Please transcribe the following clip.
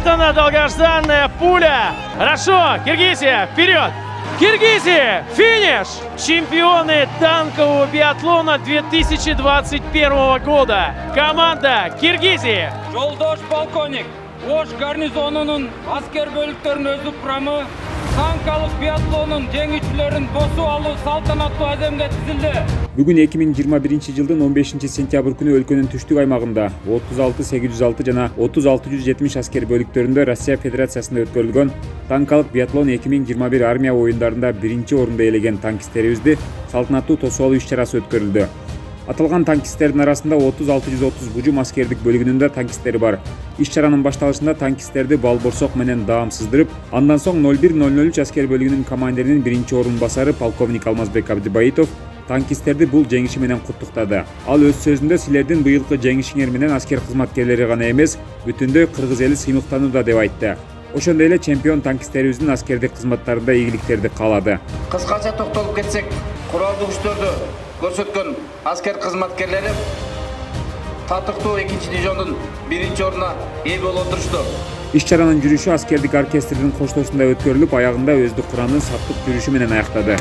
Вот она, долгожданная пуля. Хорошо, Киргизия, вперед! Киргизия, финиш! Чемпионы танкового биатлона 2021 года. Команда Киргизии. Жолдош полковник, Ош гарнизонунун аскер бөлүктөрүнүн өзү курамы танкалык биатлонун жеңүүчүлөрүн босуп алуу салтанаттуу аземге тизилди. Бүгүн 2021 жылдын 15 сентябрь күнү өлкөнүн түштүк аймагында 36-806 жана 30-670 аскер бөлүктөрүндө Россия Федерациясында өткөрүлгөн танкалык биатлон 2021 армия оюндарында биринчи орунду ээлеген танкисттерибизди салтанаттуу тосуп алуу иш-чарасы өткөрүлдү. Аталган танкисттердин арасында 30-630 бужум аскердик бөлүгүнүн да танкисттери бар. Иш-чаранын башталышында танкисттерди бал-борсок менен даам сыздырып, андан соң 01-003 аскер бөлүгүнүн командиринин биринчи орун басары полковник Алмазбек Абдыбаитов танкисттерди бул жеңиши менен куттуктады. Ал өз сөзүндө силердин быйылкы жеңишиңер менен аскер кызматкерлери гана эмес, бүтүндөй кыргыз эли сыймыктанууда деп айтты. Ошондой эле чемпион танкисттерибиздин аскердик кызматтарында ийгиликтерди каалады. Кыскача токтолуп кетсек, куралдуу күчтөрдү көрсөткөн аскер кызматкерлери татыктуу 2-дивизиондун 1-ордуна ээ болуп отурушту. Иш-чаранын жүрүшү аскердик оркестрдин коштоосунда өткөрүлүп, аягында өздүк курамдын саптык жүрүшү менен аяктады.